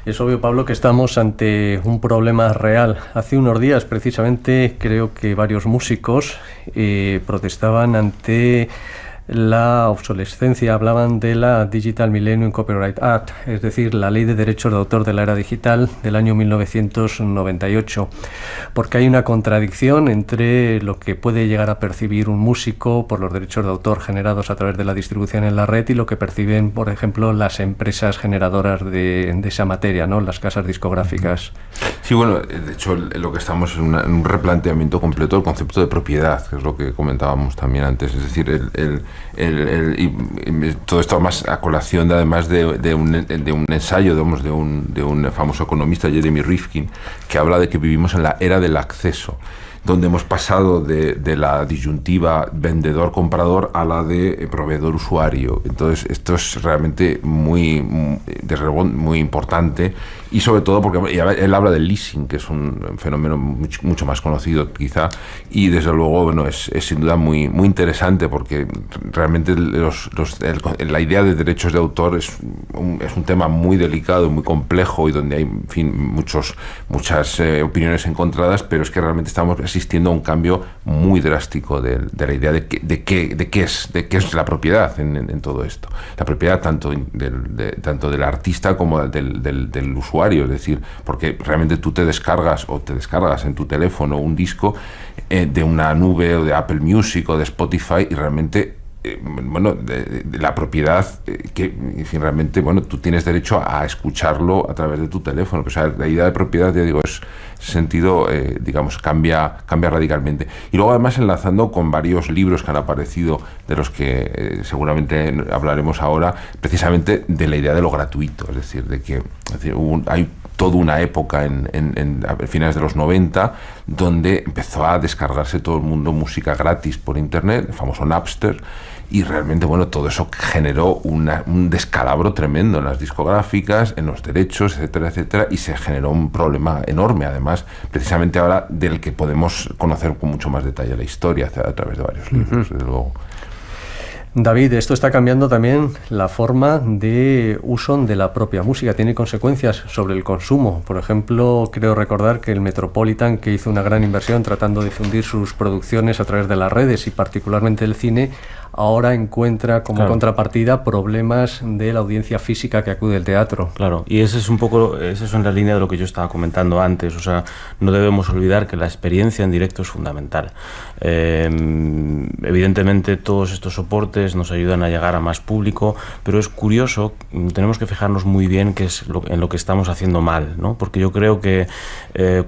Es obvio, Pablo, que estamos ante un problema real. Hace unos días, precisamente, creo que varios músicos protestaban ante la obsolescencia, hablaban de la Digital Millennium Copyright Act, es decir, la ley de derechos de autor de la era digital del año 1998, porque hay una contradicción entre lo que puede llegar a percibir un músico por los derechos de autor generados a través de la distribución en la red y lo que perciben, por ejemplo, las empresas generadoras de esa materia, ¿no? Las casas discográficas. Sí, bueno, de hecho, lo que estamos es en un replanteamiento completo del concepto de propiedad, que es lo que comentábamos también antes, es decir, y todo esto más a colación además de un ensayo de un famoso economista, Jeremy Rifkin, que habla de que vivimos en la era del acceso, donde hemos pasado de la disyuntiva vendedor-comprador a la de proveedor-usuario. Entonces esto es realmente muy importante, y sobre todo porque él habla del leasing, que es un fenómeno mucho más conocido quizá, y desde luego bueno, es sin duda muy interesante, porque realmente la idea de derechos de autor es un tema muy delicado, muy complejo, y donde hay, en fin, muchas opiniones encontradas, pero es que realmente estamos asistiendo a un cambio muy drástico de la idea de qué es la propiedad en todo esto. La propiedad tanto del artista como del usuario, es decir, porque realmente tú te descargas en tu teléfono un disco de una nube o de Apple Music o de Spotify, y realmente bueno, de la propiedad que, en fin, realmente, bueno, tú tienes derecho a escucharlo a través de tu teléfono. O sea, la idea de propiedad, ya digo, ese sentido, digamos, cambia radicalmente. Y luego, además, enlazando con varios libros que han aparecido, de los que seguramente hablaremos ahora, precisamente de la idea de lo gratuito, es decir, hay toda una época a finales de los 90 donde empezó a descargarse todo el mundo música gratis por internet, el famoso Napster, y realmente, bueno, todo eso generó un descalabro tremendo en las discográficas, en los derechos, etcétera, etcétera, y se generó un problema enorme, además, precisamente ahora, del que podemos conocer con mucho más detalle la historia a través de varios libros, desde luego. David, esto está cambiando también la forma de uso de la propia música, tiene consecuencias sobre el consumo. Por ejemplo, creo recordar que el Metropolitan, que hizo una gran inversión tratando de difundir sus producciones a través de las redes y particularmente el cine, ahora encuentra como contrapartida problemas de la audiencia física que acude al teatro. Claro, y ese es un poco, eso es en la línea de lo que yo estaba comentando antes. O sea, no debemos olvidar que la experiencia en directo es fundamental. Evidentemente todos estos soportes nos ayudan a llegar a más público, pero es curioso, tenemos que fijarnos muy bien qué es en lo que estamos haciendo mal, ¿no? Porque yo creo que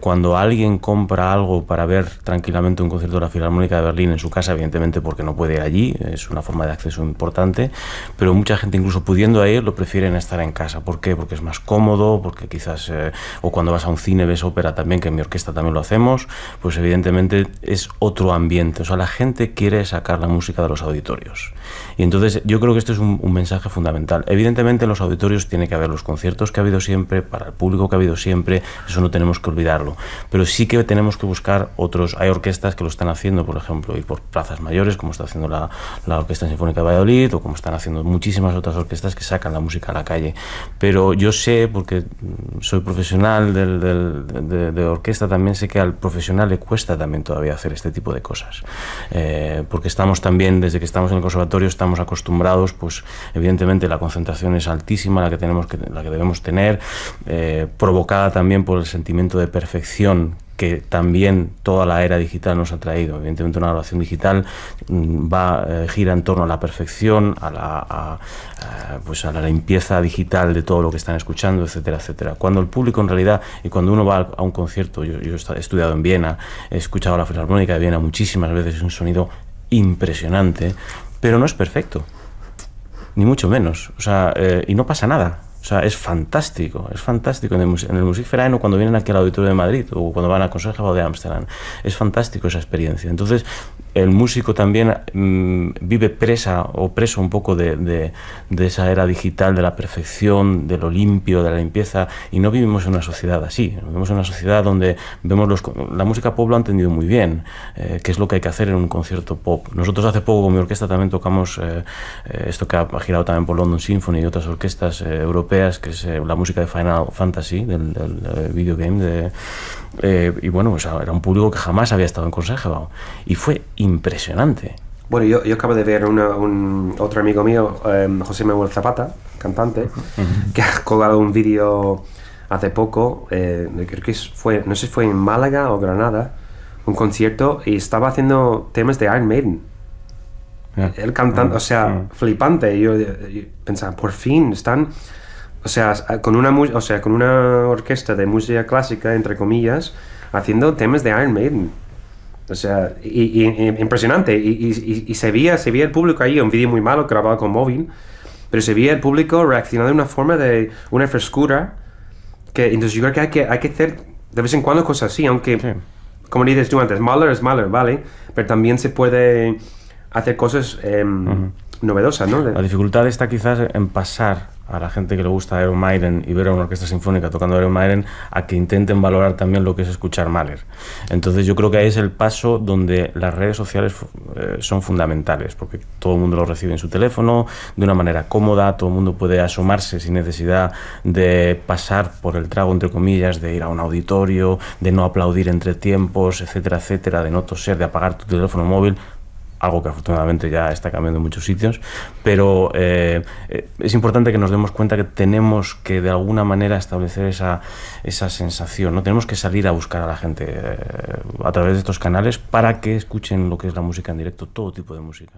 cuando alguien compra algo para ver tranquilamente un concierto de la Filarmónica de Berlín en su casa, evidentemente porque no puede ir allí, es una forma de acceso importante, pero mucha gente, incluso pudiendo ir, lo prefieren estar en casa. ¿Por qué? Porque es más cómodo, porque quizás, o cuando vas a un cine ves ópera también, que en mi orquesta también lo hacemos, pues evidentemente es otro ambiente. O sea, la gente quiere sacar la música de los auditorios. Y entonces yo creo que esto es un mensaje fundamental. Evidentemente en los auditorios tiene que haber los conciertos que ha habido siempre, para el público que ha habido siempre, eso no tenemos que olvidarlo. Pero sí que tenemos que buscar otros. Hay orquestas que lo están haciendo, por ejemplo, y por plazas mayores, como está haciendo la Orquesta Sinfónica de Valladolid, o como están haciendo muchísimas otras orquestas que sacan la música a la calle. Pero yo sé, porque soy profesional de orquesta, también sé que al profesional le cuesta también todavía hacer este tipo de cosas. Porque estamos también, desde que estamos en el conservatorio, estamos acostumbrados, pues evidentemente la concentración es altísima, la que debemos tener, provocada también por el sentimiento de perfección que también toda la era digital nos ha traído. Evidentemente una grabación digital gira en torno a la perfección, a la limpieza digital de todo lo que están escuchando, etcétera, etcétera. Cuando el público, en realidad, y cuando uno va a un concierto, yo he estudiado en Viena, he escuchado la Filarmónica de Viena muchísimas veces, es un sonido impresionante, pero no es perfecto, ni mucho menos. O sea, y no pasa nada. O sea, es fantástico en el Musikverein, o cuando vienen aquí al Auditorio de Madrid, o cuando van a Conserje de Ámsterdam. Es fantástico esa experiencia. Entonces, el músico también vive preso un poco de esa era digital, de la perfección, de lo limpio, de la limpieza, y no vivimos en una sociedad así. Vivimos en una sociedad donde vemos la música pop lo ha entendido muy bien, qué es lo que hay que hacer en un concierto pop. Nosotros hace poco con mi orquesta también tocamos esto que ha girado también por London Symphony y otras orquestas europeas, que es la música de Final Fantasy, del videogame, y bueno, pues era un público que jamás había estado en Conserjeval, y fue impresionante. Bueno, yo acabo de ver otro amigo mío, José Manuel Zapata, cantante, que ha colgado un vídeo hace poco, creo que no sé si fue en Málaga o Granada, un concierto, y estaba haciendo temas de Iron Maiden. Él cantando, o sea, flipante. Yo pensaba, por fin están, o sea, con una orquesta de música clásica, entre comillas, haciendo temas de Iron Maiden. O sea, impresionante. Y se veía el público ahí, un vídeo muy malo grabado con móvil, pero se veía el público reaccionando de una forma de una frescura que, entonces yo creo que hay que hacer de vez en cuando cosas así, aunque, sí, como dices tú antes, Mahler es Mahler, ¿vale? Pero también se puede hacer cosas novedosas, ¿no? La dificultad está quizás en pasar a la gente que le gusta Iron Maiden y ver a una orquesta sinfónica tocando Iron Maiden a que intenten valorar también lo que es escuchar Mahler. Entonces yo creo que ahí es el paso donde las redes sociales son fundamentales, porque todo el mundo lo recibe en su teléfono de una manera cómoda, todo el mundo puede asomarse sin necesidad de pasar por el trago, entre comillas, de ir a un auditorio, de no aplaudir entre tiempos, etcétera, etcétera, de no toser, de apagar tu teléfono móvil, algo que afortunadamente ya está cambiando en muchos sitios, pero es importante que nos demos cuenta que tenemos que de alguna manera establecer esa sensación, ¿no? Tenemos que salir a buscar a la gente a través de estos canales para que escuchen lo que es la música en directo, todo tipo de música.